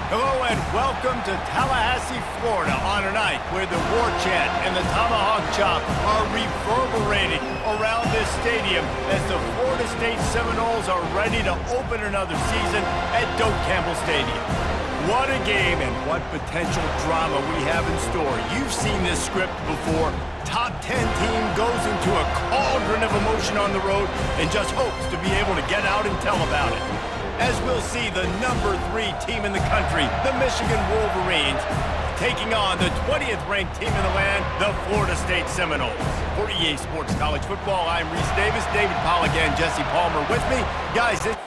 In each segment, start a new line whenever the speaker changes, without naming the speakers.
Hello and welcome to Tallahassee, Florida on a night where the war chant and the tomahawk chop are reverberating around this stadium as the Florida State Seminoles are ready to open another season at Doak Campbell Stadium. What a game and what potential drama we have in store. You've seen this script before. Top 10 team goes into a cauldron of emotion on the road and just hopes to be able to get out and tell about it. As we'll see the number 3 team in the country, the Michigan Wolverines, taking on the 20th ranked team in the land, the Florida State Seminoles. For EA Sports College Football, I'm Reese Davis, David Pollack and Jesse Palmer with me. Guys, and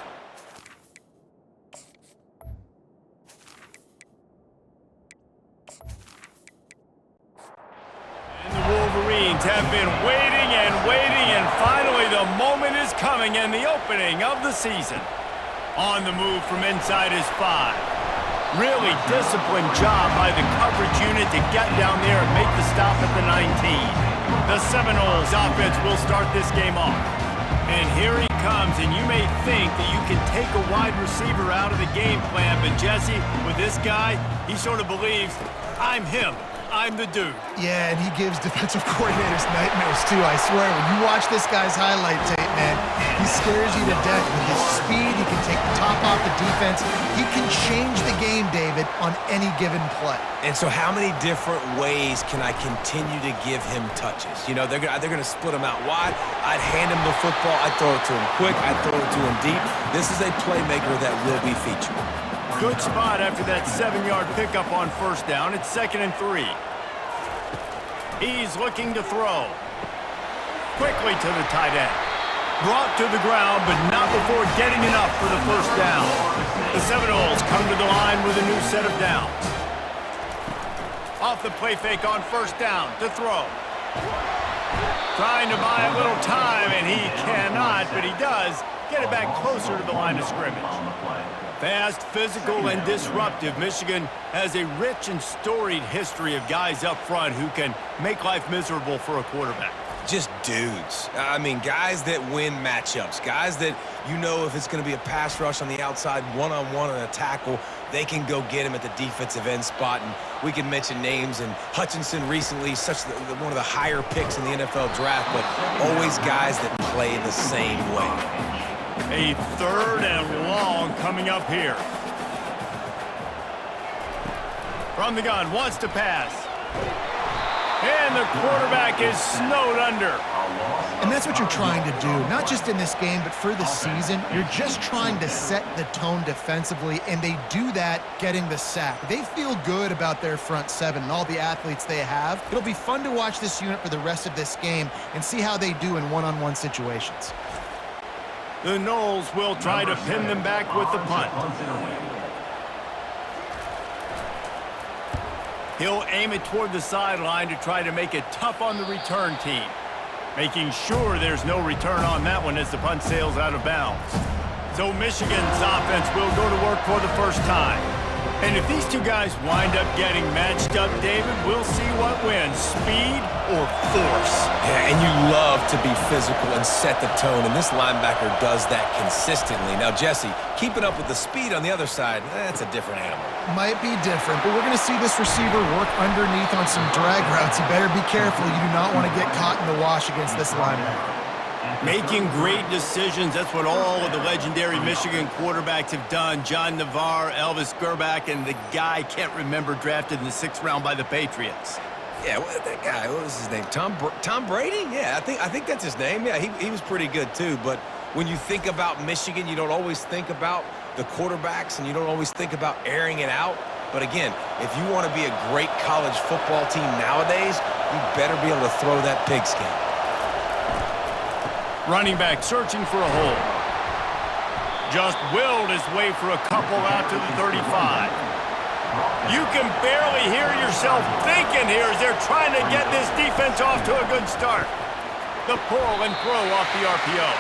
the Wolverines have been waiting, and finally the moment is coming and the opening of the season. On the move from inside his 5. Really disciplined job by the coverage unit to get down there and make the stop at the 19. The Seminoles offense will start this game off. And here he comes, and you may think that you can take a wide receiver out of the game plan, but Jesse, with this guy, he sort of believes, I'm him. I'm the dude.
Yeah, and he gives defensive coordinators nightmares, too, I swear. When you watch this guy's highlight tape, man, he scares you to death with his speed. He can take the top off the defense. He can change the game, David, on any given play.
And so how many different ways can I continue to give him touches? You know, they're gonna split him out wide. I'd hand him the football. I'd throw it to him quick. I'd throw it to him deep. This is a playmaker that will be featured.
Good spot after that 7-yard pickup on first down. It's 2nd and 3. He's looking to throw. Quickly to the tight end. Brought to the ground, but not before getting enough for the first down. The Seminoles come to the line with a new set of downs. Off the play fake on first down to throw. Trying to buy a little time, and he cannot, but he does get it back closer to the line of scrimmage. Fast, physical, and disruptive, Michigan has a rich and storied history of guys up front who can make life miserable for a quarterback.
Just dudes. I mean, guys that win matchups. Guys that, you know, if it's going to be a pass rush on the outside, one-on-one on a tackle, they can go get him at the defensive end spot. And we can mention names, and Hutchinson recently, one of the higher picks in the NFL draft, but always guys that play the same way.
A 3rd and long coming up here. From the gun, wants to pass. And the quarterback is snowed under.
And that's what you're trying to do, not just in this game, but for the season. You're just trying to set the tone defensively, and they do that getting the sack. They feel good about their front 7 and all the athletes they have. It'll be fun to watch this unit for the rest of this game and see how they do in one-on-one situations.
The Noles will try to pin them back with the punt. He'll aim it toward the sideline to try to make it tough on the return team. Making sure there's no return on that one as the punt sails out of bounds. So Michigan's offense will go to work for the first time. And if these two guys wind up getting matched up, David, we'll see what wins, speed or force.
Yeah, and you love to be physical and set the tone, and this linebacker does that consistently. Now, Jesse, keeping up with the speed on the other side, that's a different animal.
Might be different, but we're going to see this receiver work underneath on some drag routes. You better be careful. You do not want to get caught in the wash against this linebacker.
Making great decisions, that's what all of the legendary Michigan quarterbacks have done. John Navarre, Elvis Gerbach, and the guy I can't remember drafted in the 6th round by the Patriots.
Yeah, that guy, what was his name? Tom Brady? Yeah, I think that's his name. Yeah, he was pretty good too. But when you think about Michigan, you don't always think about the quarterbacks, and you don't always think about airing it out. But again, if you want to be a great college football team nowadays, you better be able to throw that pigskin.
Running back searching for a hole. Just willed his way for a couple out to the 35. You can barely hear yourself thinking here as they're trying to get this defense off to a good start. The pull and throw off the RPO.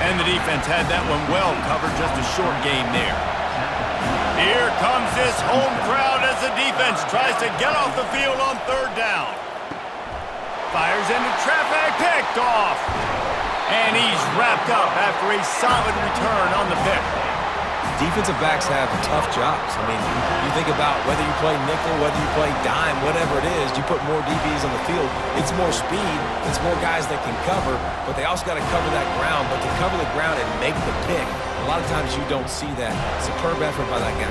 And the defense had that one well covered, just a short gain there. Here comes this home crowd as the defense tries to get off the field on 3rd down. Fires into traffic, picked off. And he's wrapped up after a solid return on the pick.
defensive backs have tough jobs. I mean, you think about whether you play nickel, whether you play dime, whatever it is, you put more DBs on the field, it's more speed, it's more guys that can cover, but they also got to cover that ground. But to cover the ground and make the pick, a lot of times you don't see that. Superb effort by that guy.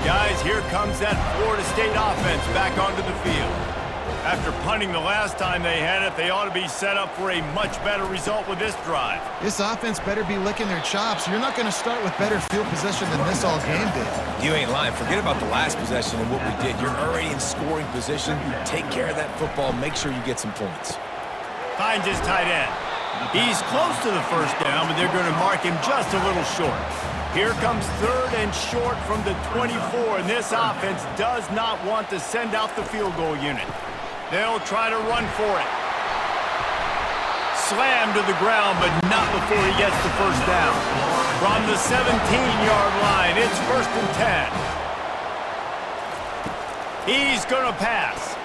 Guys, here comes that Florida State offense back onto the field. After punting the last time they had it, they ought to be set up for a much better result with this drive.
This offense better be licking their chops. You're not going to start with better field possession than this all game did.
You ain't lying. Forget about the last possession and what we did. You're already in scoring position. Take care of that football. Make sure you get some points.
Finds his tight end. He's close to the first down, but they're going to mark him just a little short. Here comes 3rd and short from the 24, and this offense does not want to send out the field goal unit. They'll try to run for it. Slammed to the ground, but not before he gets the first down. From the 17-yard line, it's 1st and 10. He's going to pass.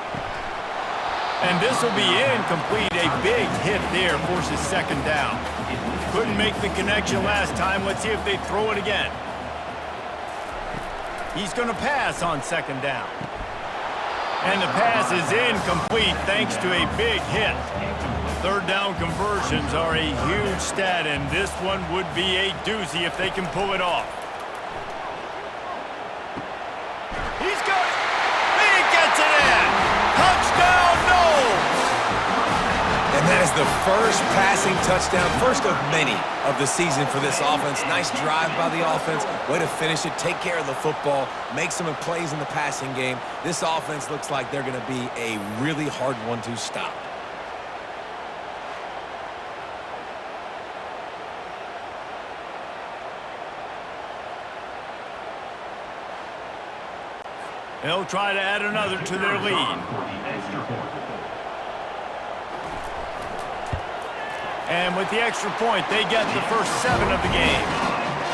And this will be incomplete. A big hit there forces 2nd down. Couldn't make the connection last time. Let's see if they throw it again. He's going to pass on 2nd down. And the pass is incomplete thanks to a big hit. 3rd down conversions are a huge stat, and this one would be a doozy if they can pull it off. He's got it. He gets it in. Touchdown, Knowles.
And that is the first passing touchdown, first of many of the season for this offense. Nice drive by the offense. Way to finish it. Take care of the football. Make some plays in the passing game. This offense looks like they're going to be a really hard one to stop.
They'll try to add another to their lead. And with the extra point, they get the first 7 of the game.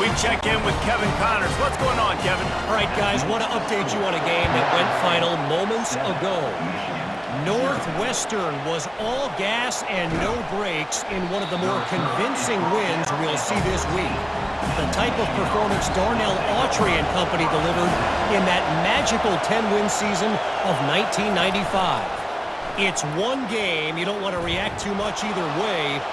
We check in with Kevin Connors. What's going on, Kevin?
All right, guys, want to update you on a game that went final moments ago. Northwestern was all gas and no brakes in one of the more convincing wins we'll see this week. The type of performance Darnell Autry and company delivered in that magical 10-win season of 1995. It's one game. You don't want to react too much either way.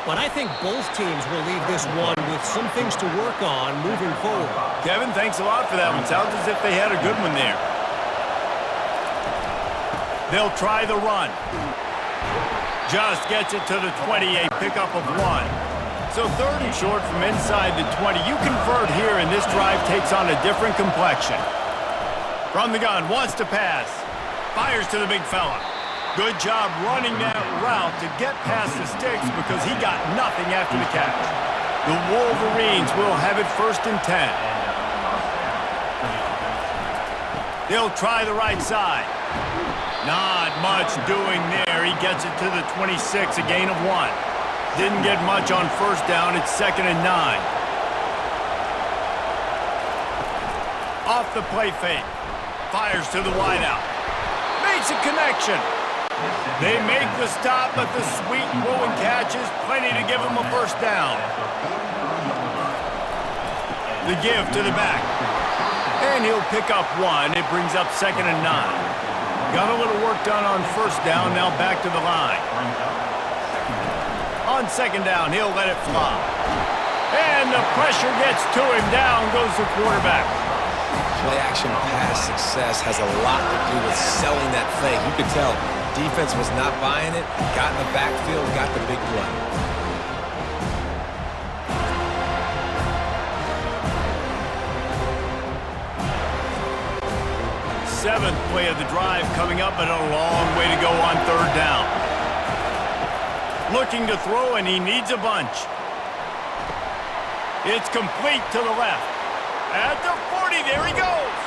But I think both teams will leave this one with some things to work on moving forward.
Kevin, thanks a lot for that one. Sounds as if they had a good one there. They'll try the run. Just gets it to the 20, a pickup of 1. So 3rd and short from inside the 20. You convert here, and this drive takes on a different complexion. From the gun, wants to pass. Fires to the big fella. Good job running that route to get past the sticks because he got nothing after the catch. The Wolverines will have it 1st and 10. They'll try the right side. Not much doing there. He gets it to the 26, a gain of 1. Didn't get much on 1st down. It's 2nd and 9. Off the play fake. Fires to the wideout. Makes a connection. They make the stop, but the sweet throwing catch is plenty to give them a 1st down. The give to the back. And he'll pick up 1. It brings up 2nd and 9. Got a little work done on 1st down, now back to the line. On 2nd down, he'll let it fly. And the pressure gets to him. Down goes the quarterback.
Play-action pass success has a lot to do with selling that fake. You could tell defense was not buying it, got in the backfield, got the big play.
Seventh play of the drive coming up, but a long way to go on 3rd down. Looking to throw, and he needs a bunch. It's complete to the left. At the 40, there he goes.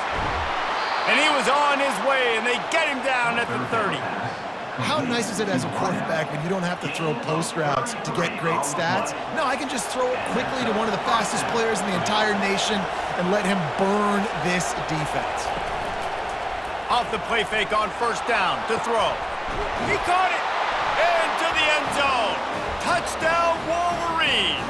And he was on his way, and they get him down at the 30.
How nice is it as a quarterback when you don't have to throw post routes to get great stats? No, I can just throw it quickly to one of the fastest players in the entire nation and let him burn this defense.
Off the play fake on 1st down to throw. He caught it. And to the end zone. Touchdown, Wolverines.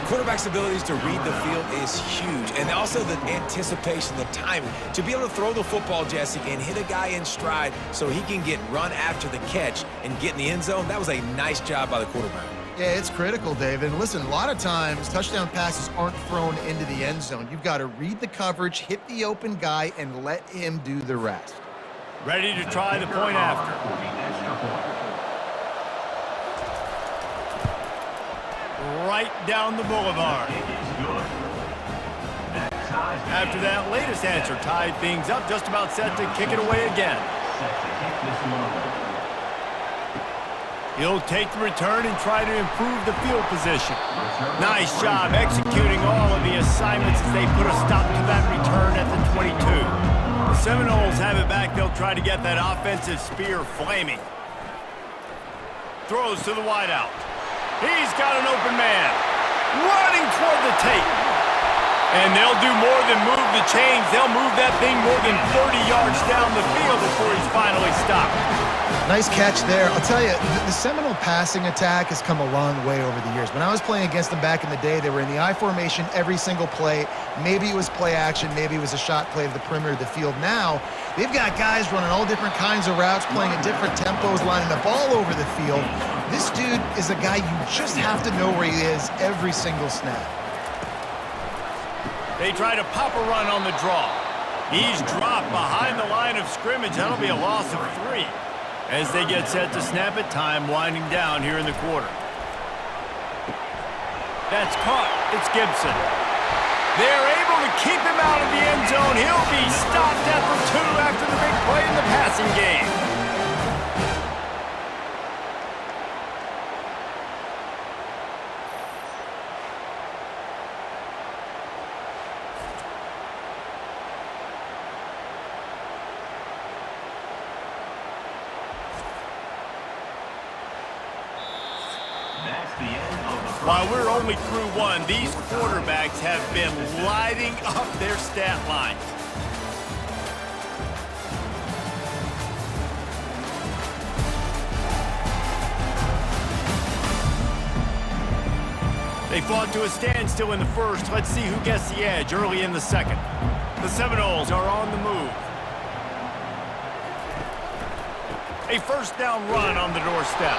Quarterback's abilities to read the field is huge, and also the anticipation, the timing. To be able to throw the football, Jesse, and hit a guy in stride so he can get run after the catch and get in the end zone, that was a nice job by the quarterback.
Yeah, it's critical, David. And listen, a lot of times touchdown passes aren't thrown into the end zone. You've got to read the coverage, hit the open guy, and let him do the rest.
Ready to try the point after. Right down the boulevard. After that latest answer tied things up, just about set to kick it away again. He'll take the return and try to improve the field position. Nice job executing all of the assignments as they put a stop to that return at the 22. The Seminoles have it back. They'll try to get that offensive spear flaming. Throws to the wideout. He's got an open man. Running toward the tape. And they'll do more than move the chains. They'll move that thing more than 30 yards down the field before he's finally stopped.
Nice catch there. I'll tell you, the Seminole passing attack has come a long way over the years. When I was playing against them back in the day, they were in the I formation every single play. Maybe it was play action. Maybe it was a shot play to the perimeter of the field. Now, they've got guys running all different kinds of routes, playing at different tempos, lining the ball over the field. This dude is a guy you just have to know where he is every single snap.
They try to pop a run on the draw. He's dropped behind the line of scrimmage. That'll be a loss of 3. As they get set to snap it, time winding down here in the quarter. That's caught. It's Gibson. They're able to keep him out of the end zone. He'll be stopped at the 2 after the big play in the passing game. While we're only through 1, these quarterbacks have been lighting up their stat lines. They fought to a standstill in the first. Let's see who gets the edge early in the second. The Seminoles are on the move. A first down run on the doorstep.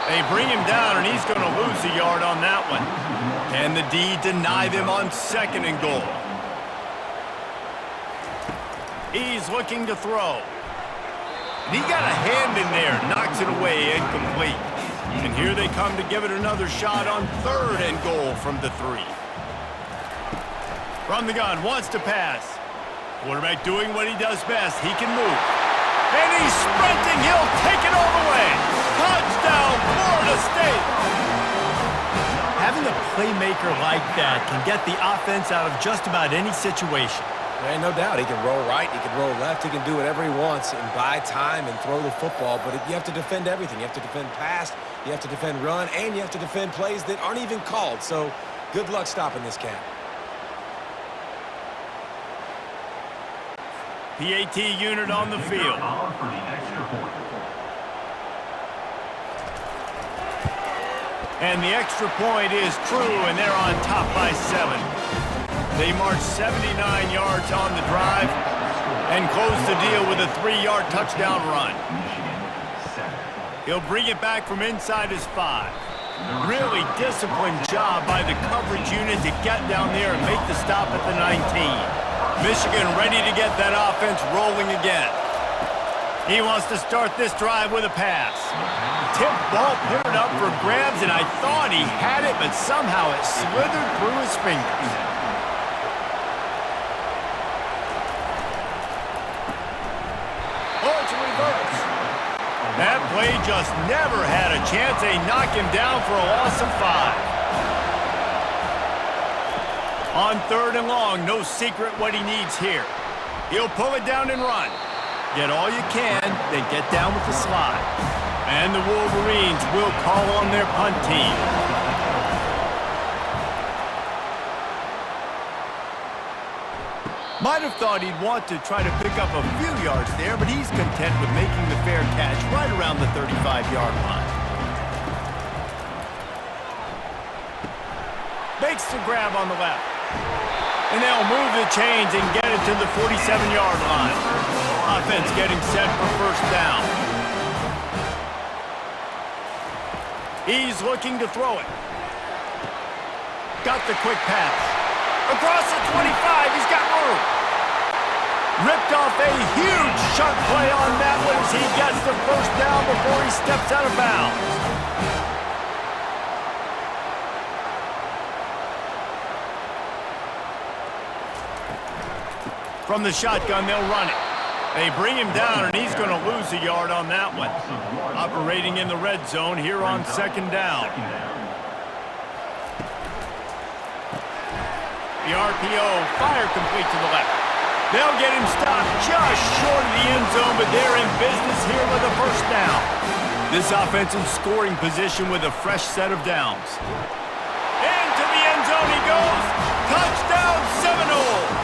They bring him down, and he's going to lose a yard on that one. Can the D deny them on second and goal? He's looking to throw. And he got a hand in there, knocks it away, incomplete. And here they come to give it another shot on third and goal from the 3. From the gun, wants to pass. Quarterback doing what he does best. He can move. And he's sprinting. He'll take it all the way. Touchdown, Florida State. Having a playmaker like that can get the offense out of just about any situation.
And no doubt, he can roll right, he can roll left, he can do whatever he wants and buy time and throw the football, but you have to defend everything. You have to defend pass, you have to defend run, and you have to defend plays that aren't even called. So good luck stopping this cat.
PAT unit on the field. And the extra point is true, and they're on top by 7. They march 79 yards on the drive and close the deal with a 3-yard touchdown run. He'll bring it back from inside his 5. Really disciplined job by the coverage unit to get down there and make the stop at the 19. Michigan ready to get that offense rolling again. He wants to start this drive with a pass. Tip ball put it up for grabs, and I thought he had it, but somehow it slithered through his fingers. Oh, it's a reverse. That play just never had a chance. They knock him down for a loss of 5. On third and long, no secret what he needs here. He'll pull it down and run. Get all you can, then get down with the slide. And the Wolverines will call on their punt team. Might have thought he'd want to try to pick up a few yards there, but he's content with making the fair catch right around the 35-yard line. Makes the grab on the left. And they'll move the chains and get it to the 47-yard line. Offense getting set for first down. He's looking to throw it. Got the quick pass. Across the 25, he's got room. Ripped off a huge sharp play on that one as he gets the first down before he steps out of bounds. From the shotgun, they'll run it. They bring him down, and he's going to lose a yard on that one. Operating in the red zone here on second down. The RPO, fire complete to the left. They'll get him stopped just short of the end zone, but they're in business here with a first down. This offense in scoring position with a fresh set of downs. Into the end zone he goes. Touchdown, Seminoles.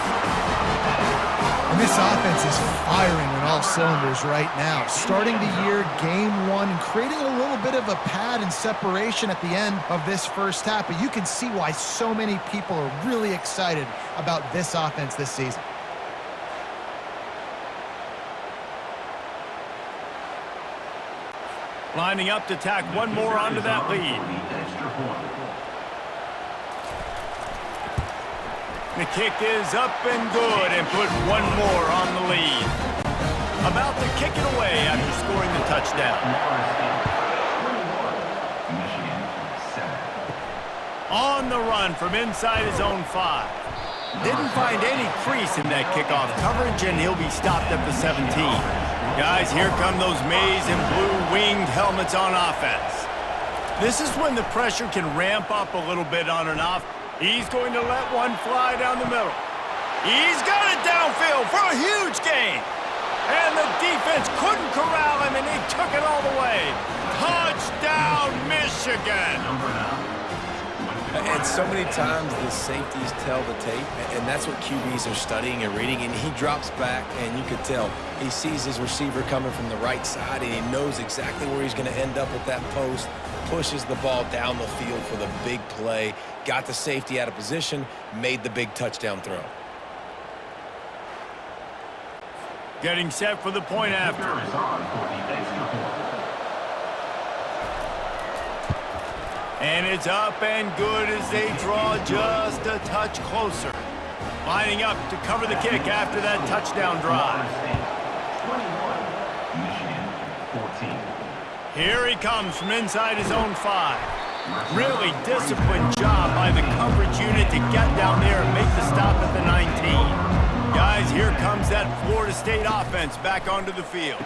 And this offense is firing on all cylinders right now. Starting the year, game one, and creating a little bit of a pad and separation at the end of this first half. But you can see why so many people are really excited about this offense this season.
Lining up to tack one more onto that lead. The kick is up and good and put one more on the lead. About to kick it away after scoring the touchdown. On the run from inside his own 5. Didn't find any crease in that kickoff coverage, and he'll be stopped at the 17. Guys, here come those maize and blue winged helmets on offense. This is when the pressure can ramp up a little bit on and off. He's going to let one fly down the middle. He's got it downfield for a huge gain. And the defense couldn't corral him, and he took it all the way. Touchdown, Michigan.
And so many times the safeties tell the tape, and that's what QBs are studying and reading, and he drops back, and you could tell he sees his receiver coming from the right side, and he knows exactly where he's going to end up at that post, pushes the ball down the field for the big play, got the safety out of position, made the big touchdown throw.
Getting set for the point after. And it's up and good as they draw just a touch closer. Lining up to cover the kick after that touchdown drive. Here he comes from inside his own 5. Really disciplined job by the coverage unit to get down there and make the stop at the 19. Guys, here comes that Florida State offense back onto the field.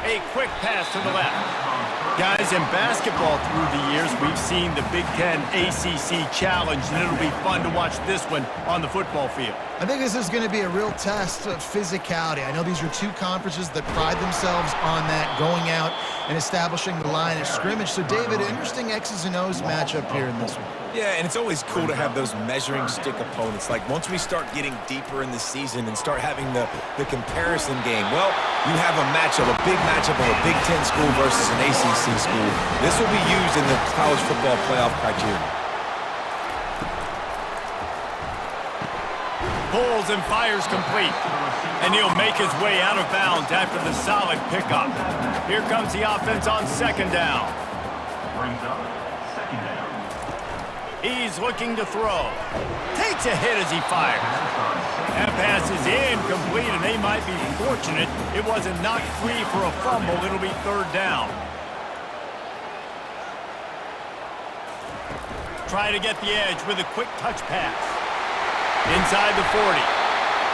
A quick pass to the left. Guys, in basketball through the years, we've seen the Big Ten ACC Challenge, and it'll be fun to watch this one on the football field.
I think this is going to be a real test of physicality. I know these are two conferences that pride themselves on that, going out and establishing the line of scrimmage. So, David, interesting X's and O's matchup here in this one.
Yeah, and it's always cool to have those measuring stick opponents. Like, once we start getting deeper in the season and start having the comparison game, well, you have a matchup, a big matchup of a Big Ten school versus an ACC school. This will be used in the college football playoff criteria.
Pulls and fires complete. And he'll make his way out of bounds after the solid pickup. Here comes the offense on second down. He's looking to throw. Takes a hit as he fires. That pass is incomplete, and they might be fortunate it wasn't knocked free for a fumble. It'll be third down. Try to get the edge with a quick touch pass. Inside the 40.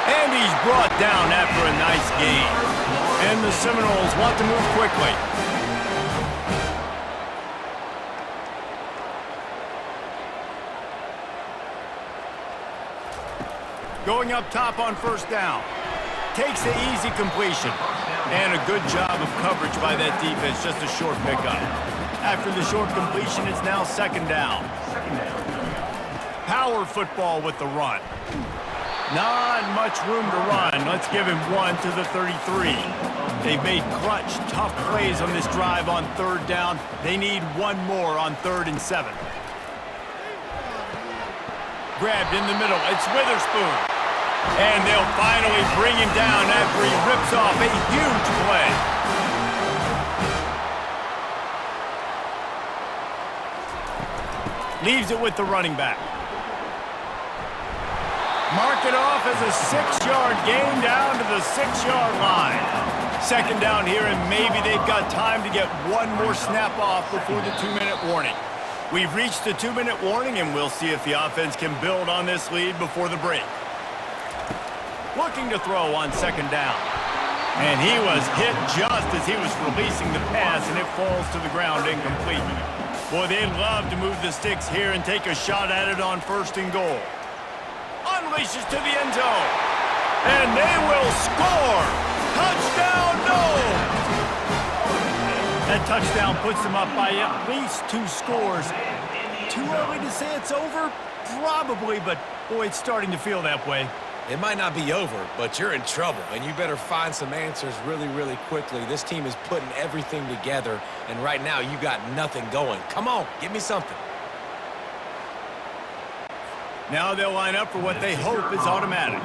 And he's brought down after a nice gain. And the Seminoles want to move quickly. Going up top on first down. Takes the easy completion. And a good job of coverage by that defense, just a short pickup. After the short completion, it's now second down. Power football with the run. Not much room to run. Let's give him 1 to the 33. They've made clutch, tough plays on this drive on 3rd down. They need 1 more on 3rd and 7. Grabbed in the middle. It's Witherspoon. And they'll finally bring him down after he rips off a huge play. Leaves it with the running back. Mark it off as a 6-yard gain down to the 6-yard line. 2nd down here, and maybe they've got time to get 1 more snap off before the 2-minute warning. We've reached the 2-minute warning, and we'll see if the offense can build on this lead before the break. Looking to throw on 2nd down. And he was hit just as he was releasing the pass, and it falls to the ground incomplete. Boy, they'd love to move the sticks here and take a shot at it on 1st and goal. Unleashes to the end zone. And they will score! Touchdown, no! That touchdown puts them up by at least 2 scores. Too early to say it's over? Probably, but boy, it's starting to feel that way.
It might not be over, but you're in trouble, and you better find some answers really, really quickly. This team is putting everything together, and right now you got nothing going. Come on, give me something.
Now they'll line up for what they hope is automatic.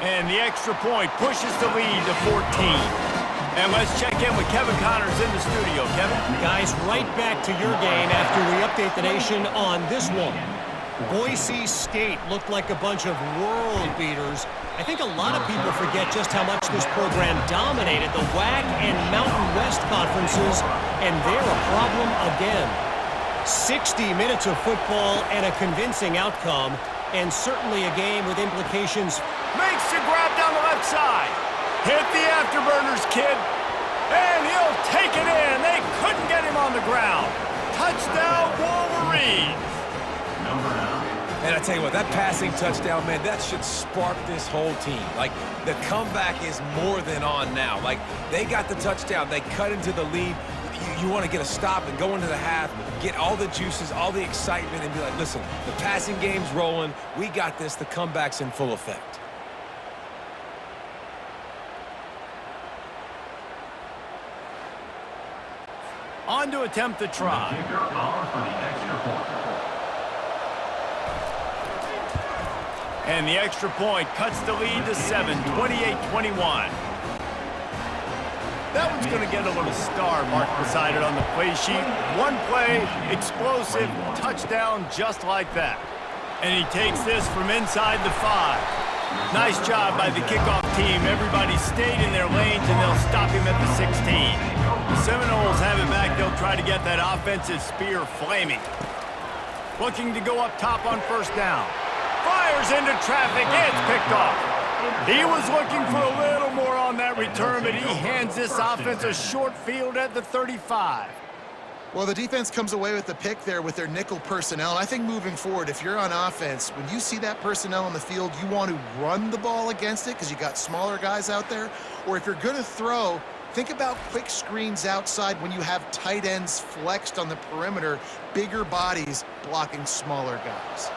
And the extra point pushes the lead to 14. And let's check in with Kevin Connors in the studio. Kevin?
Guys, right back to your game after we update the nation on this one. Boise State looked like a bunch of world beaters. I think a lot of people forget just how much this program dominated the WAC and Mountain West conferences, and they're a problem again. 60 minutes of football and a convincing outcome, and certainly a game with implications.
Makes the grab down the left side. Hit the afterburners, kid. And he'll take it in. They couldn't get him on the ground. Touchdown, Wolverines.
And I tell you what, that passing touchdown, man, that should spark this whole team. Like, the comeback is more than on now. Like, they got the touchdown. They cut into the lead. You want to get a stop and go into the half, get all the juices, all the excitement, and be like, listen, the passing game's rolling. We got this. The comeback's in full effect.
On to attempt the try. And the extra point cuts the lead to 7, 28-21. That one's going to get a little star mark beside it on the play sheet. One play, explosive, touchdown just like that. And he takes this from inside the 5. Nice job by the kickoff team. Everybody stayed in their lanes, and they'll stop him at the 16. The Seminoles have it back. They'll try to get that offensive spear flaming. Looking to go up top on 1st down. Fires into traffic. It's picked off. He was looking for a little more on that return, but he hands this offense a short field at the 35.
Well, the defense comes away with the pick there with their nickel personnel. And I think moving forward, if you're on offense, when you see that personnel on the field, you want to run the ball against it because you got smaller guys out there. Or if you're going to throw, think about quick screens outside when you have tight ends flexed on the perimeter, bigger bodies blocking smaller guys.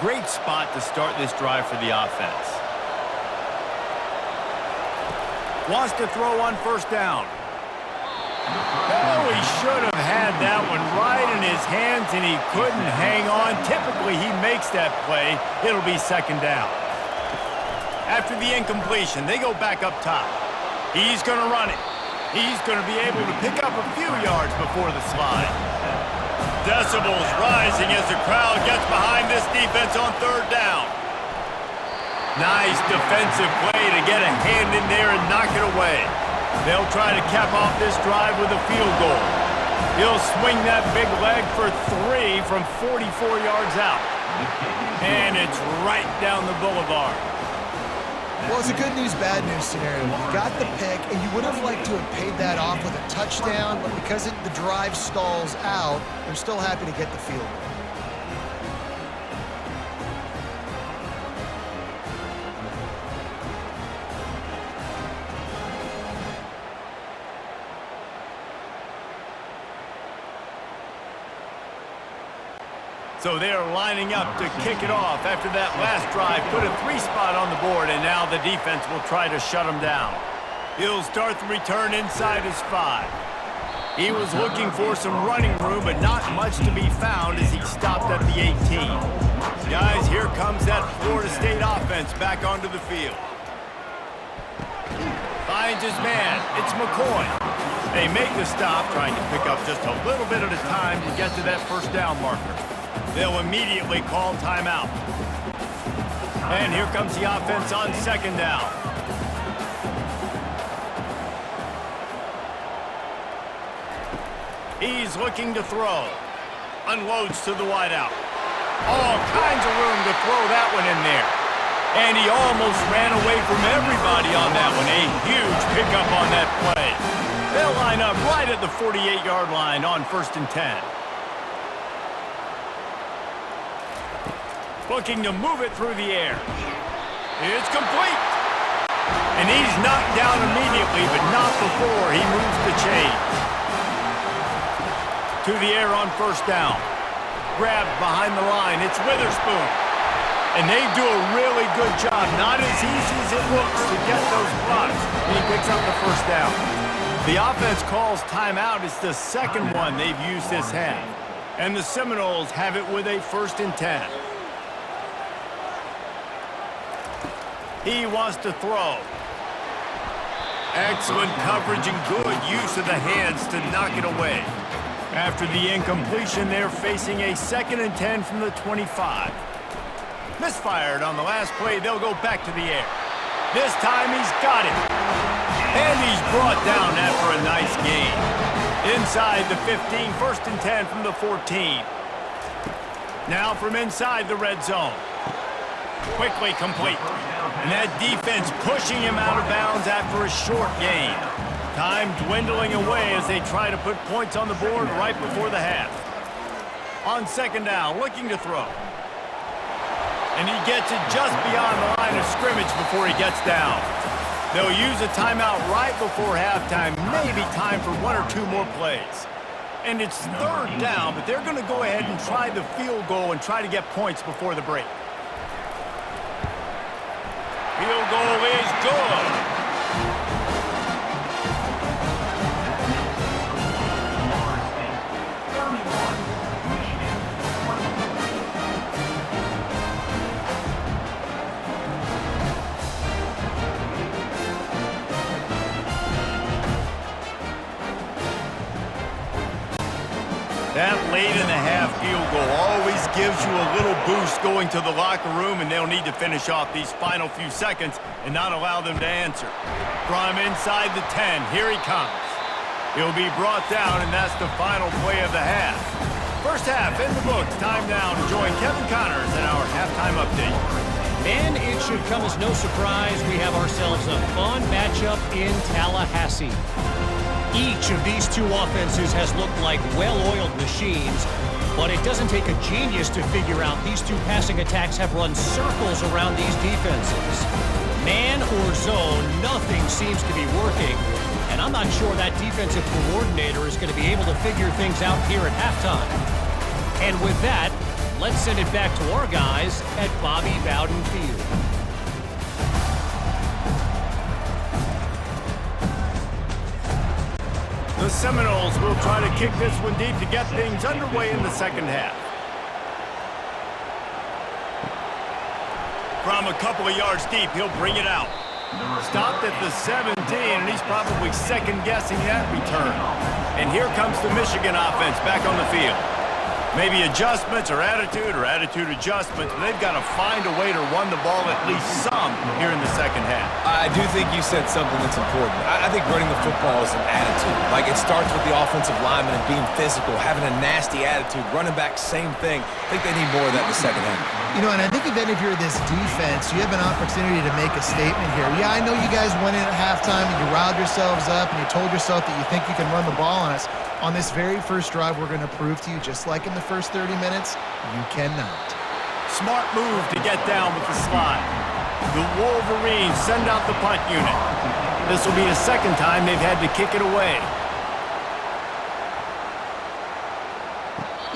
Great spot to start this drive for the offense. Wants to throw on 1st down. Oh, he should have had that one right in his hands, and he couldn't hang on. Typically, he makes that play. It'll be 2nd down. After the incompletion, they go back up top. He's going to run it. He's going to be able to pick up a few yards before the slide. Decibels rising as the crowd gets behind this defense on 3rd down. Nice defensive play to get a hand in there and knock it away. They'll try to cap off this drive with a field goal. He'll swing that big leg for 3 from 44 yards out. And it's right down the boulevard.
Well, it's a good news, bad news scenario. You got the pick, and you would have liked to have paid that off with a touchdown, but because the drive stalls out, they're still happy to get the field goal.
So they are lining up to kick it off after that last drive. Put a 3-spot on the board, and now the defense will try to shut them down. He'll start the return inside his 5. He was looking for some running room, but not much to be found as he stopped at the 18. Guys, here comes that Florida State offense back onto the field. Finds his man. It's McCoy. They make the stop, trying to pick up just a little bit at a time to get to that first down marker. They'll immediately call timeout. And here comes the offense on second down. He's looking to throw. Unloads to the wideout. All kinds of room to throw that one in there. And he almost ran away from everybody on that one. A huge pickup on that play. They'll line up right at the 48-yard line on 1st and 10. Looking to move it through the air. It's complete. And he's knocked down immediately, but not before he moves the chains. To the air on 1st down. Grabbed behind the line. It's Witherspoon. And they do a really good job. Not as easy as it looks to get those blocks. And he picks up the 1st down. The offense calls timeout. It's the second one they've used this half. And the Seminoles have it with a 1st and 10. He wants to throw. Excellent coverage and good use of the hands to knock it away. After the incompletion, they're facing a 2nd and 10 from the 25. Misfired on the last play, they'll go back to the air. This time he's got it. And he's brought down after a nice gain. Inside the 15, 1st and 10 from the 14. Now from inside the red zone. Quickly complete. And that defense pushing him out of bounds after a short gain. Time dwindling away as they try to put points on the board right before the half. On 2nd down, looking to throw. And he gets it just beyond the line of scrimmage before he gets down. They'll use a timeout right before halftime, maybe time for 1 or 2 more plays. And it's 3rd down, but they're going to go ahead and try the field goal and try to get points before the break. Field goal is good. That late-in-the-half field goal always gives you a little boost going to the locker room, and they'll need to finish off these final few seconds and not allow them to answer. From inside the 10, here he comes. He'll be brought down, and that's the final play of the half. First half in the books. Time now to join Kevin Connors in our halftime update.
And it should come as no surprise we have ourselves a fun matchup in Tallahassee. Each of these two offenses has looked like well-oiled machines, but it doesn't take a genius to figure out these two passing attacks have run circles around these defenses. Man or zone, nothing seems to be working, and I'm not sure that defensive coordinator is going to be able to figure things out here at halftime. And with that, let's send it back to our guys at Bobby Bowden Field.
The Seminoles will try to kick this one deep to get things underway in the second half. From a couple of yards deep, he'll bring it out. Stopped at the 17, and he's probably second-guessing that return. And here comes the Michigan offense back on the field. Maybe adjustments or attitude adjustments, but they've got to find a way to run the ball at least some here in the second half.
I do think you said something that's important. I think running the football is an attitude. Like, it starts with the offensive lineman and being physical, having a nasty attitude. Running back, same thing. I think they need more of that in the second half.
You know, and I think even if you're this defense, you have an opportunity to make a statement here. Yeah, I know you guys went in at halftime and you riled yourselves up and you told yourself that you think you can run the ball on us. On this very first drive, we're going to prove to you, just like in the first 30 minutes, you cannot.
Smart move to get down with the slide. The Wolverines send out the punt unit. This will be the second time they've had to kick it away.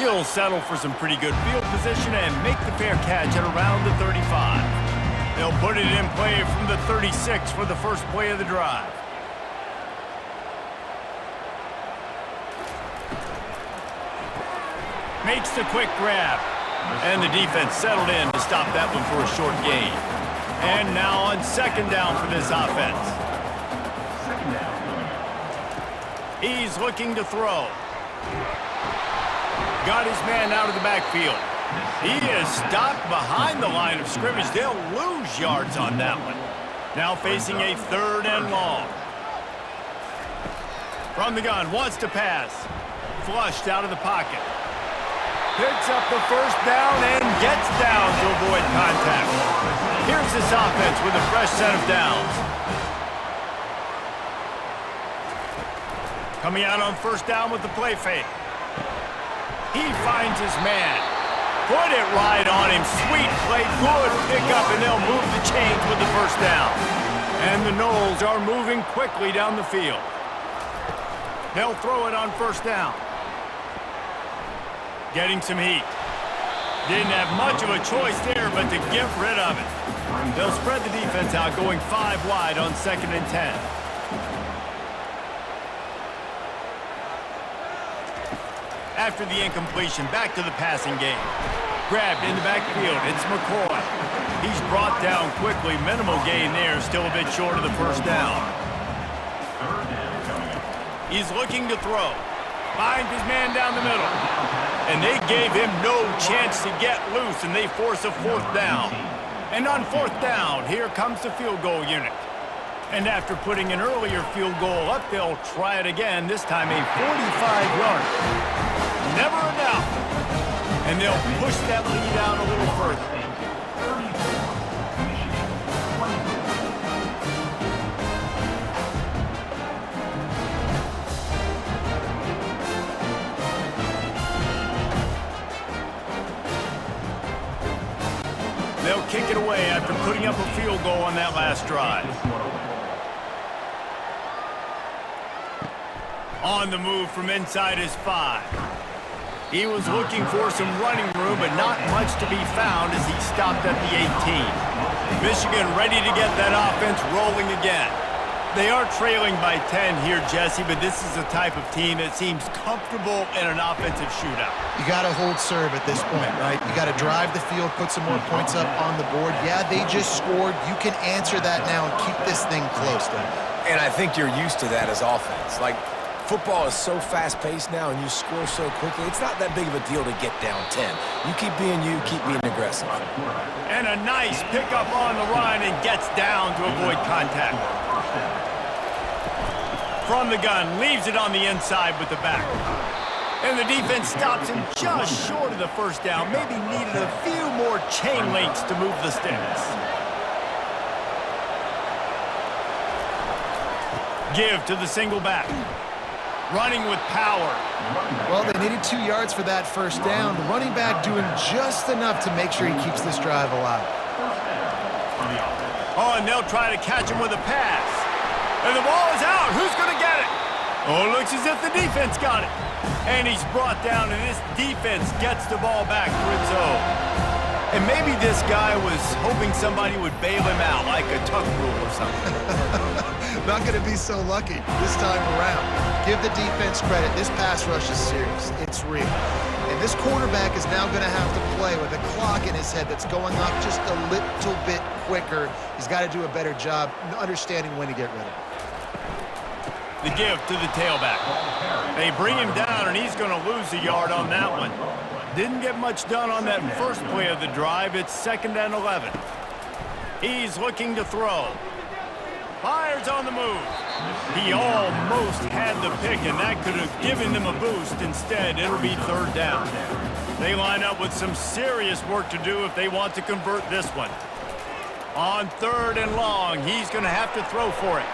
He'll settle for some pretty good field position and make the fair catch at around the 35. They'll put it in play from the 36 for the first play of the drive. Makes the quick grab. And the defense settled in to stop that one for a short gain. And now on second down for this offense. He's looking to throw. Got his man out of the backfield. He is stopped behind the line of scrimmage. They'll lose yards on that one. Now facing a third and long. From the gun, wants to pass. Flushed out of the pocket. Picks up the first down and gets down to avoid contact. Here's this offense with a fresh set of downs. Coming out on first down with the play fake. He finds his man. Put it right on him. Sweet play, good pickup, and they'll move the chains with the first down. And the Noles are moving quickly down the field. They'll throw it on first down. Getting some heat. Didn't have much of a choice there, but to get rid of it. They'll spread the defense out, going 5 wide on 2nd and 10. After the incompletion, back to the passing game. Grabbed in the backfield, it's McCoy. He's brought down quickly, minimal gain there, still a bit short of the first down. He's looking to throw. Finds his man down the middle. And they gave him no chance to get loose, and they force a 4th down. And on 4th down, here comes the field goal unit. And after putting an earlier field goal up, they'll try it again, this time a 45-yarder. Never a doubt. And they'll push that lead out a little further. They'll kick it away after putting up a field goal on that last drive. On the move from inside his 5. He was looking for some running room, but not much to be found as he stopped at the 18. Michigan ready to get that offense rolling again. They are trailing by 10 here, Jesse, but this is the type of team that seems comfortable in an offensive shootout.
You got to hold serve at this point, right? You got to drive the field, put some more points up on the board. Yeah, they just scored. You can answer that now and keep this thing close, though.
And I think you're used to that as offense. Like, football is so fast-paced now and you score so quickly, it's not that big of a deal to get down 10. You keep being you, keep being aggressive.
And a nice pickup on the run and gets down to avoid contact. From the gun, leaves it on the inside with the back. And the defense stops him just short of the first down. Maybe needed a few more chain links to move the sticks. Give to the single back. Running with power.
Well, they needed 2 yards for that first down. The running back doing just enough to make sure he keeps this drive alive.
Oh, and they'll try to catch him with a pass. And the ball is out. Who's going to get it? Oh, it looks as if the defense got it. And he's brought down, and this defense gets the ball back for its own. And maybe this guy was hoping somebody would bail him out, like a tuck rule or something.
Not going to be so lucky this time around. Give the defense credit. This pass rush is serious. It's real. And this quarterback is now going to have to play with a clock in his head that's going up just a little bit quicker. He's got to do a better job understanding when to get rid of it.
The give to the tailback. They bring him down, and he's going to lose a yard on that one. Didn't get much done on that first play of the drive. It's 2nd and 11. He's looking to throw. Fires on the move. He almost had the pick, and that could have given them a boost. Instead, it'll be 3rd down. They line up with some serious work to do if they want to convert this one. On 3rd and long, he's going to have to throw for it.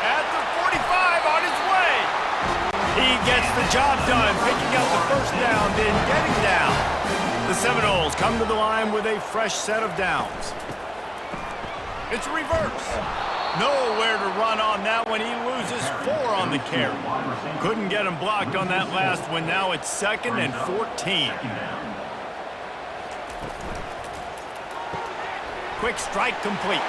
At the 45, on his way. He gets the job done, picking up the first down, then getting down. The Seminoles come to the line with a fresh set of downs. It's reverse. Nowhere to run on that one. He loses 4 on the carry. Couldn't get him blocked on that last one. Now it's 2nd and 14. Quick strike complete.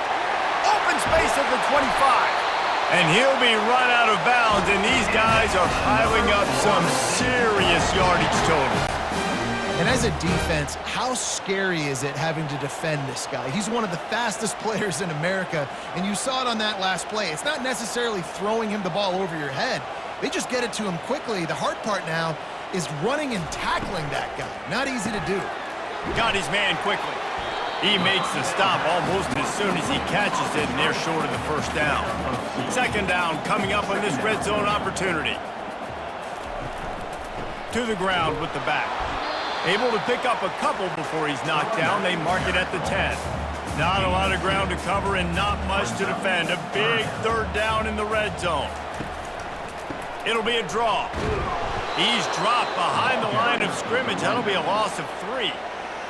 Open space at the 25. And he'll be run out of bounds, and these guys are piling up some serious yardage totals.
And as a defense, how scary is it having to defend this guy? He's one of the fastest players in America, and you saw it on that last play. It's not necessarily throwing him the ball over your head. They just get it to him quickly. The hard part now is running and tackling that guy. Not easy to do.
Got his man quickly. He makes the stop almost as soon as he catches it, and they're short of the first down. 2nd down coming up on this red zone opportunity. To the ground with the back. Able to pick up a couple before he's knocked down. They mark it at the 10. Not a lot of ground to cover and not much to defend. A big 3rd down in the red zone. It'll be a draw. He's dropped behind the line of scrimmage. That'll be a loss of 3.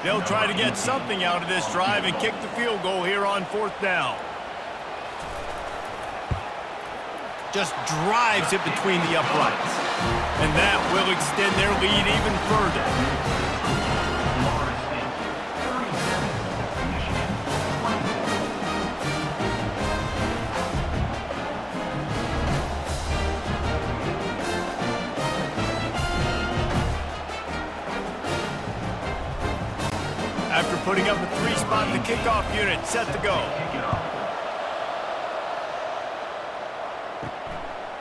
They'll try to get something out of this drive and kick the field goal here on 4th down. Just drives it between the uprights. And that will extend their lead even further. After putting up a 3-spot, the kickoff unit set to go.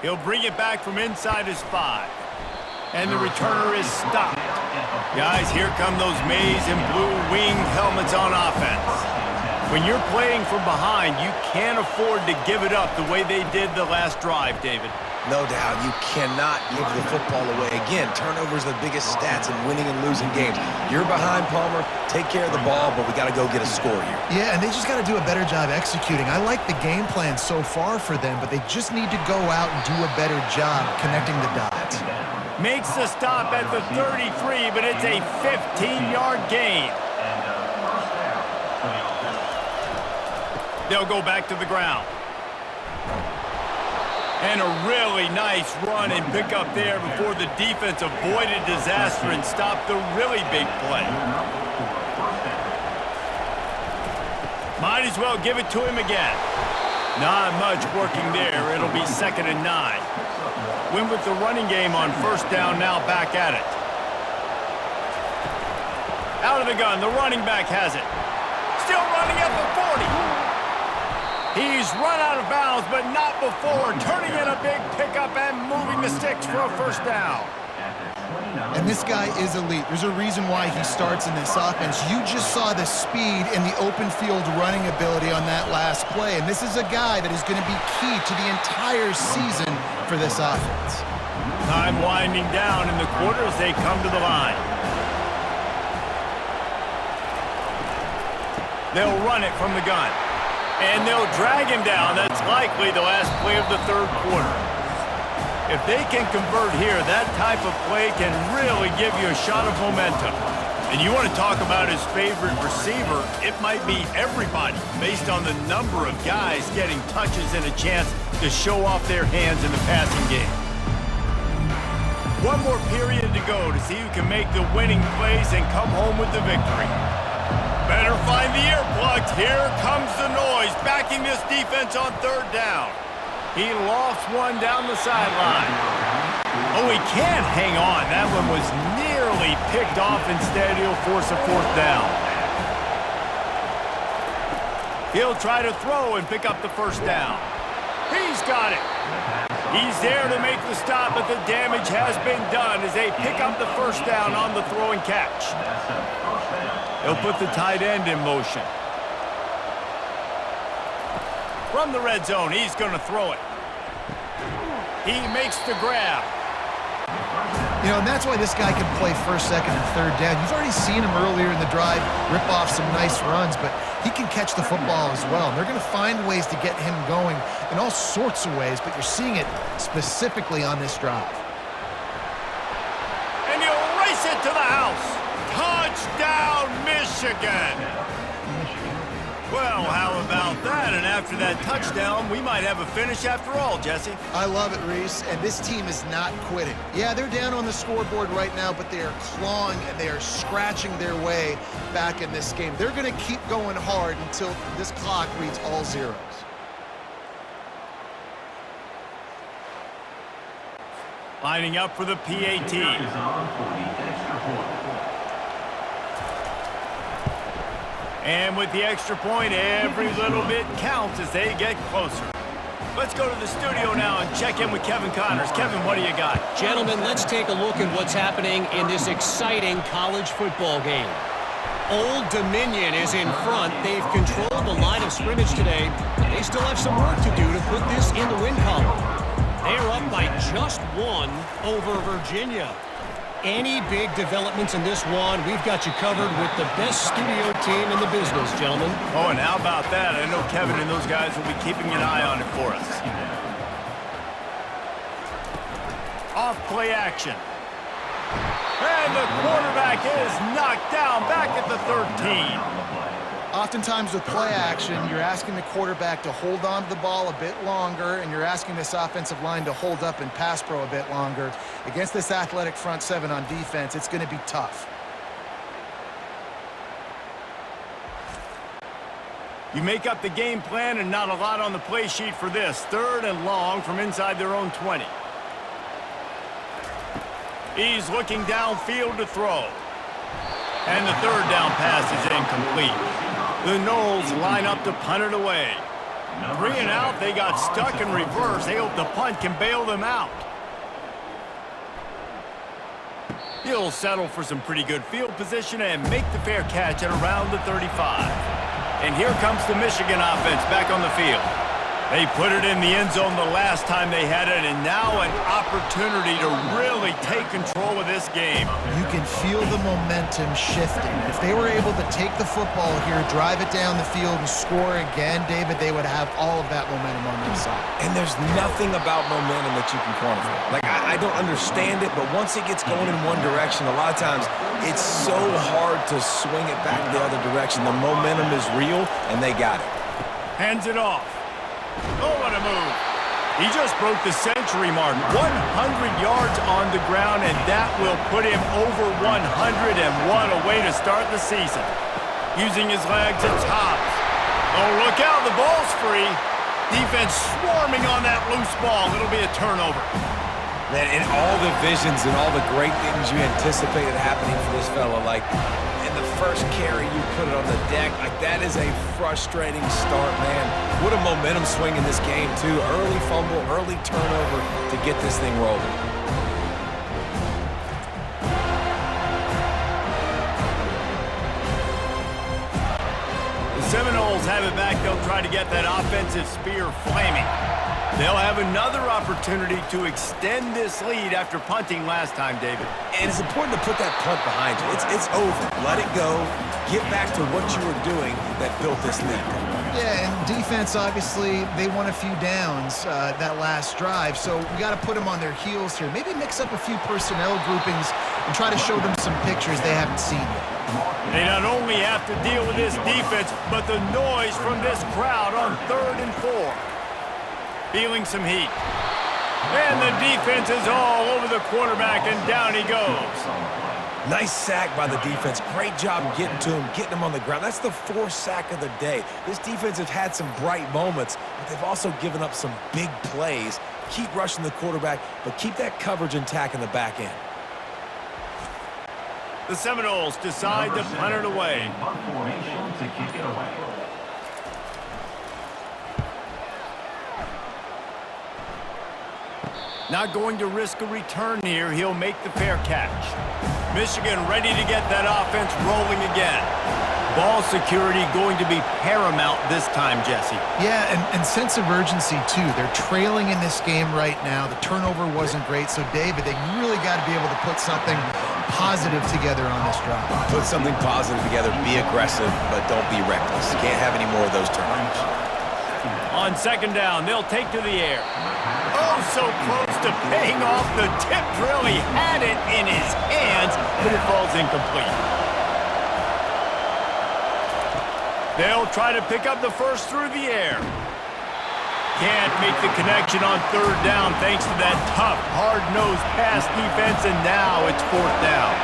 He'll bring it back from inside his 5. And the returner is stopped. Guys, here come those maize and blue winged helmets on offense. When you're playing from behind, you can't afford to give it up the way they did the last drive, David.
No doubt, you cannot give the football away. Again, turnovers are the biggest stats in winning and losing games. You're behind, Palmer. Take care of the ball, but we got to go get a score here.
Yeah, and they just got to do a better job executing. I like the game plan so far for them, but they just need to go out and do a better job connecting the dots.
Makes the stop at the 33, but it's a 15-yard gain. They'll go back to the ground. And a really nice run and pick up there before the defense avoided disaster and stopped the really big play. Might as well give it to him again. Not much working there. It'll be 2nd and 9. Win with the running game on 1st down, now back at it. Out of the gun, the running back has it. Still running at the 40. He's run out of bounds, but not before turning in a big pickup and moving the sticks for a 1st down.
And this guy is elite. There's a reason why he starts in this offense. You just saw the speed and the open field running ability on that last play. And this is a guy that is going to be key to the entire season for this offense.
Time winding down in the quarter as they come to the line. They'll run it from the gun. And they'll drag him down. That's likely the last play of the 3rd quarter. If they can convert here, that type of play can really give you a shot of momentum. And you want to talk about his favorite receiver, it might be everybody based on the number of guys getting touches and a chance to show off their hands in the passing game. One more period to go to see who can make the winning plays and come home with the victory. Better find the earplugs. Here comes the noise, backing this defense on 3rd down. He lofts one down the sideline. Oh, he can't hang on. That one was nearly picked off. Instead, he'll force a 4th down. He'll try to throw and pick up the 1st down. He's got it. He's there to make the stop, but the damage has been done as they pick up the 1st down on the throw and catch. He'll put the tight end in motion. From the red zone, he's going to throw it. He makes the grab.
You know, and that's why this guy can play 1st, 2nd, and 3rd down. You've already seen him earlier in the drive rip off some nice runs, but he can catch the football as well. And they're going to find ways to get him going in all sorts of ways, but you're seeing it specifically on this drive.
And he'll race it to the house. Touchdown, Michigan. Well, how about that? And after that touchdown, we might have a finish after all, Jesse.
I love it, Reese, and this team is not quitting. Yeah, they're down on the scoreboard right now, but they are clawing and they are scratching their way back in this game. They're going to keep going hard until this clock reads all zeros.
Lining up for the PAT. And with the extra point, every little bit counts as they get closer. Let's go to the studio now and check in with Kevin Connors. Kevin, what do you got?
Gentlemen, let's take a look at what's happening in this exciting college football game. Old Dominion is in front. They've controlled the line of scrimmage today. They still have some work to do to put this in the win column. They're up by just one over Virginia. Any big developments in this one, we've got you covered with the best studio team in the business, gentlemen.
Oh, and how about that? I know Kevin and those guys will be keeping an eye on it for us. Off play action. And the quarterback is knocked down back at the 13.
Oftentimes with play action, you're asking the quarterback to hold on to the ball a bit longer, and you're asking this offensive line to hold up and pass pro a bit longer. Against this athletic front seven on defense, it's going to be tough.
You make up the game plan and not a lot on the play sheet for this. 3rd and long from inside their own 20. He's looking downfield to throw. And the 3rd down pass is incomplete. The Noles line up to punt it away. 3 and out, they got stuck in reverse. They hope the punt can bail them out. He'll settle for some pretty good field position and make the fair catch at around the 35. And here comes the Michigan offense back on the field. They put it in the end zone the last time they had it, and now an opportunity to really take control of this game.
You can feel the momentum shifting. If they were able to take the football here, drive it down the field, and score again, David, they would have all of that momentum on their side.
And there's nothing about momentum that you can quantify. Like, I don't understand it, but once it gets going in one direction, a lot of times it's so hard to swing it back the other direction. The momentum is real, and they got it.
Hands it off. Oh, what a move. He just broke the century mark. 100 yards on the ground, and that will put him over 100, and what a way to start the season. Using his legs, it's Hobbs. Oh, look out, the ball's free. Defense swarming on that loose ball. It'll be a turnover.
Man, in all the visions and all the great things you anticipated happening for this fella, like in the first carry you put it on the deck, like that is a frustrating start, man. What a momentum swing in this game, too. Early fumble, early turnover to get this thing rolling.
The Seminoles have it back. They'll try to get that offensive spear flaming. They'll have another opportunity to extend this lead after punting last time, David.
And it's important to put that punt behind you. It's over. Let it go. Get back to what you were doing that built this lead.
Yeah, and defense, obviously, they won a few downs that last drive, so we got to put them on their heels here. Maybe mix up a few personnel groupings and try to show them some pictures they haven't seen yet.
They not only have to deal with this defense, but the noise from this crowd on 3rd and 4. Feeling some heat. And the defense is all over the quarterback, and down he goes.
Nice sack by the defense. Great job getting to him, getting him on the ground. That's the 4th sack of the day. This defense has had some bright moments, but they've also given up some big plays. Keep rushing the quarterback, but keep that coverage intact in the back end.
The Seminoles decide to punt it away. Not going to risk a return here. He'll make the fair catch. Michigan ready to get that offense rolling again. Ball security going to be paramount this time, Jesse.
Yeah, and sense of urgency, too. They're trailing in this game right now. The turnover wasn't great, so, David, they really got to be able to put something positive together on this drive.
Put something positive together. Be aggressive, but don't be reckless. You can't have any more of those turnovers.
On 2nd down, they'll take to the air. Oh, so close to paying off. The tip drill. He had it in his hands, but it falls incomplete. They'll try to pick up the first through the air. Can't make the connection on third down thanks to that tough, hard-nosed pass defense, and now it's fourth down.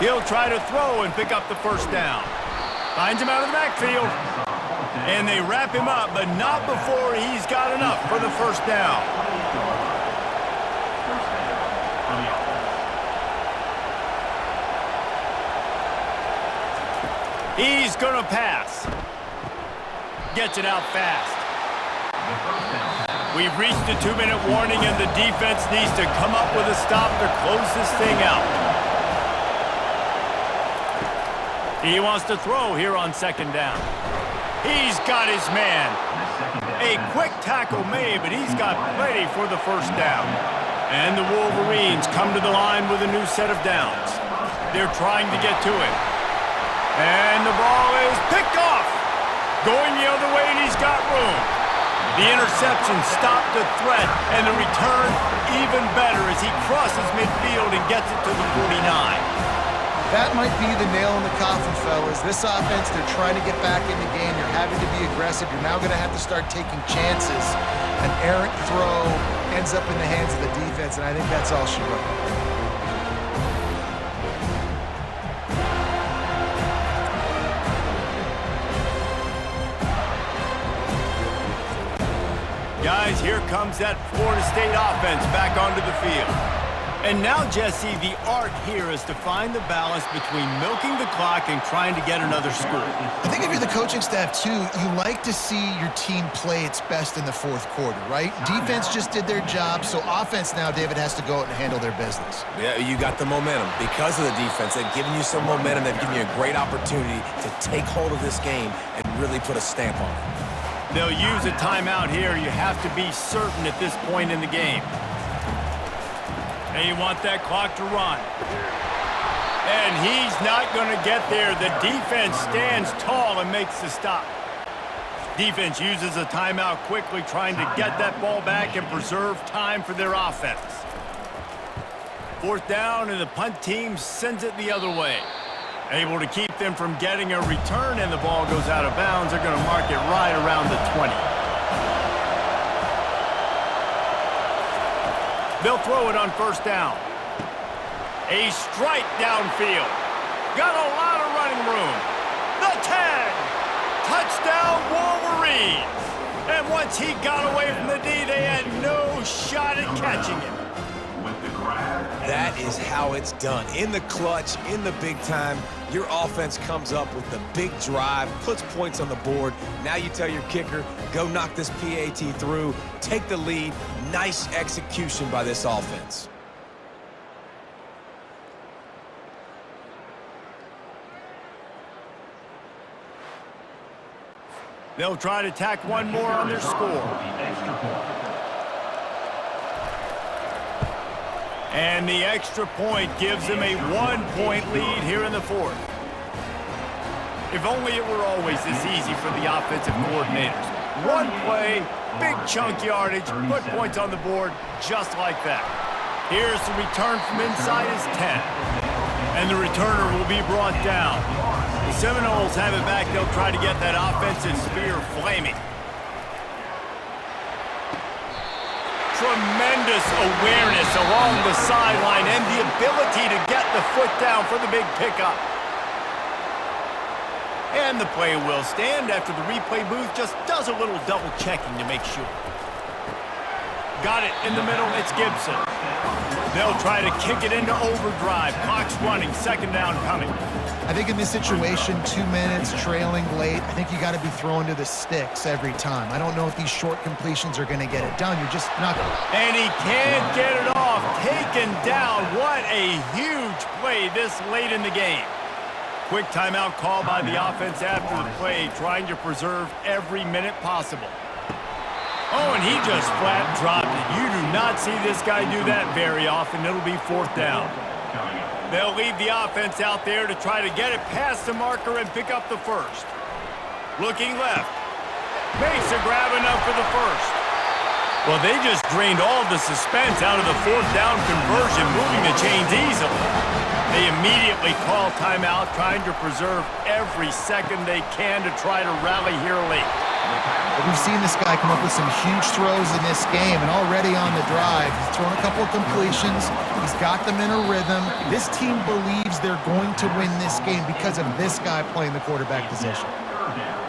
He'll try to throw and pick up the first down. Finds him out of the backfield. And they wrap him up, but not before he's got enough for the first down. He's going to pass. Gets it out fast. We've reached the 2-minute warning, and the defense needs to come up with a stop to close this thing out. He wants to throw here on second down. He's got his man. A quick tackle made, but he's got plenty for the first down. And the Wolverines come to the line with a new set of downs. They're trying to get to it. And the ball is picked off. Going the other way, and he's got room. The interception stopped the threat, and the return even better as he crosses midfield and gets it to the 49.
That might be the nail in the coffin, fellas. This offense, they're trying to get back in the game. You're having to be aggressive. You're now going to have to start taking chances. An errant throw ends up in the hands of the defense, and I think that's all she wrote.
Guys, here comes that Florida State offense back onto the field. And now, Jesse, the art here is to find the balance between milking the clock and trying to get another score.
I think if you're the coaching staff, too, you like to see your team play its best in the fourth quarter, right? Defense just did their job, so offense now, David, has to go out and handle their business.
Yeah, you got the momentum. Because of the defense, they've given you some momentum. They've given you a great opportunity to take hold of this game and really put a stamp on it.
They'll use a timeout here. You have to be certain at this point in the game. And you want that clock to run. And he's not going to get there. The defense stands tall and makes the stop. Defense uses a timeout quickly, trying to get that ball back and preserve time for their offense. Fourth down, and the punt team sends it the other way. Able to keep them from getting a return, and the ball goes out of bounds. They're going to mark it right around the 20. They'll throw it on first down. A strike downfield. Got a lot of running room. The 10. Touchdown, Wolverines. And once he got away from the D, they had no shot at catching him.
That is how it's done. In the clutch, in the big time, your offense comes up with the big drive, puts points on the board. Now you tell your kicker, go knock this PAT through, take the lead. Nice execution by this offense.
They'll try to tack one more on their score. And the extra point gives them a 1-point lead here in the fourth. If only it were always this easy for the offensive coordinators. One play, big chunk yardage, put points on the board just like that. Here's the return from inside his 10. And the returner will be brought down. The Seminoles have it back. They'll try to get that offensive spear flaming. Tremendous awareness along the sideline and the ability to get the foot down for the big pickup. And the play will stand after the replay booth just does a little double checking to make sure. Got it in the middle, it's Gibson. They'll try to kick it into overdrive. Clock's running, second down coming.
I think in this situation, 2 minutes, trailing late, I think you got to be throwing to the sticks every time. I don't know if these short completions are going to get it done. You're just not going to.
And he can't get it off. Taken down. What a huge play this late in the game. Quick timeout call by the offense after the play, trying to preserve every minute possible. Oh, and he just flat dropped it. You do not see this guy do that very often. It'll be fourth down. They'll leave the offense out there to try to get it past the marker and pick up the first. Looking left. Makes a grab enough for the first. Well, they just drained all the suspense out of the fourth down conversion, moving the chains easily. They immediately call timeout, trying to preserve every second they can to try to rally here late.
We've seen this guy come up with some huge throws in this game, and already on the drive, he's thrown a couple of completions. He's got them in a rhythm. This team believes they're going to win this game because of this guy playing the quarterback position.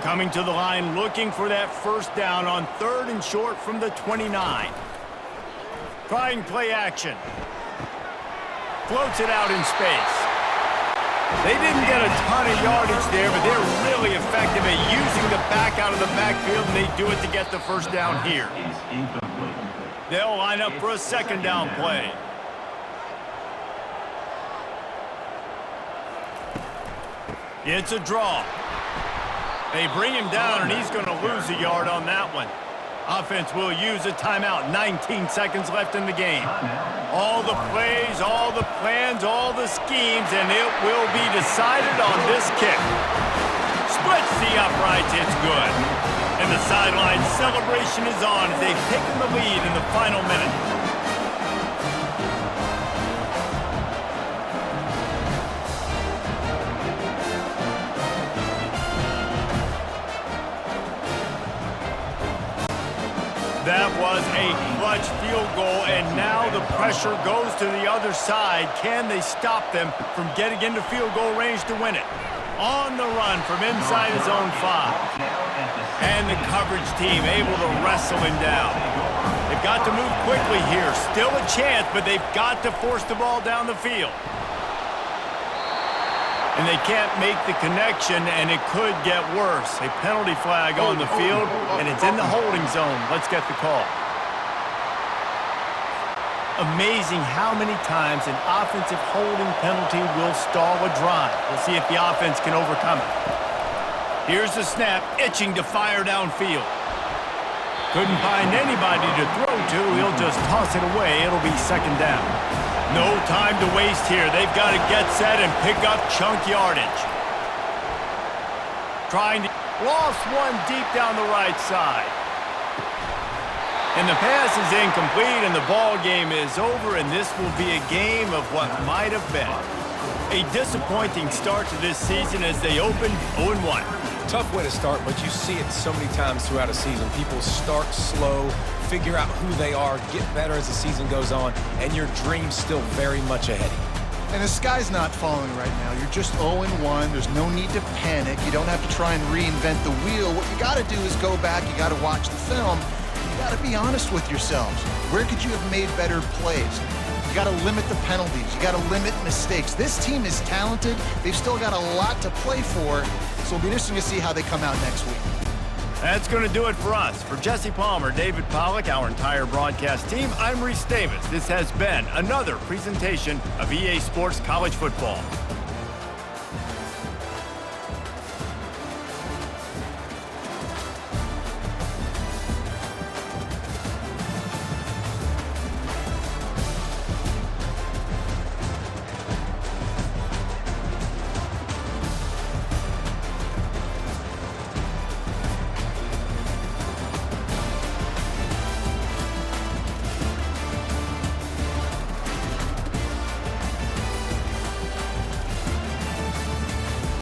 Coming to the line, looking for that first down on 3rd and short from the 29. Trying play action. Floats it out in space. They didn't get a ton of yardage there, but they're really effective at using the back out of the backfield, and they do it to get the first down here. They'll line up for a 2nd down play. It's a draw. They bring him down, and he's going to lose a yard on that one. Offense will use a timeout. 19 seconds left in the game. All the plays, all the plans, all the schemes, and it will be decided on this kick. Splits the uprights. It's good. And the sideline celebration is on as they've taken the lead in the final minute. That was a clutch field goal, and now the pressure goes to the other side. Can they stop them from getting into field goal range to win it? On the run from inside his own 5. And the coverage team able to wrestle him down. They've got to move quickly here. Still a chance, but they've got to force the ball down the field. And they can't make the connection, and it could get worse. A penalty flag on the field, and it's in the holding zone. Let's get the call. Amazing how many times an offensive holding penalty will stall a drive. We'll see if the offense can overcome it. Here's the snap, itching to fire downfield. Couldn't find anybody to throw to. He'll just toss it away. It'll be 2nd down. No time to waste here. They've got to get set and pick up chunk yardage. Trying to... Lost one deep down the right side. And the pass is incomplete, and the ball game is over, and this will be a game of what might have been. A disappointing start to this season as they open 0-1.
Tough way to start, but you see it so many times throughout a season. People start slow, figure out who they are, get better as the season goes on, and your dream's still very much ahead of you.
And the sky's not falling right now. You're just 0-1. There's no need to panic. You don't have to try and reinvent the wheel. What you got to do is go back. You got to watch the film. You got to be honest with yourselves. Where could you have made better plays? You got to limit the penalties. You got to limit mistakes. This team is talented. They've still got a lot to play for, so it'll be interesting to see how they come out next week.
That's going to do it for us. For Jesse Palmer, David Pollack, our entire broadcast team, I'm Reese Davis. This has been another presentation of EA Sports College Football.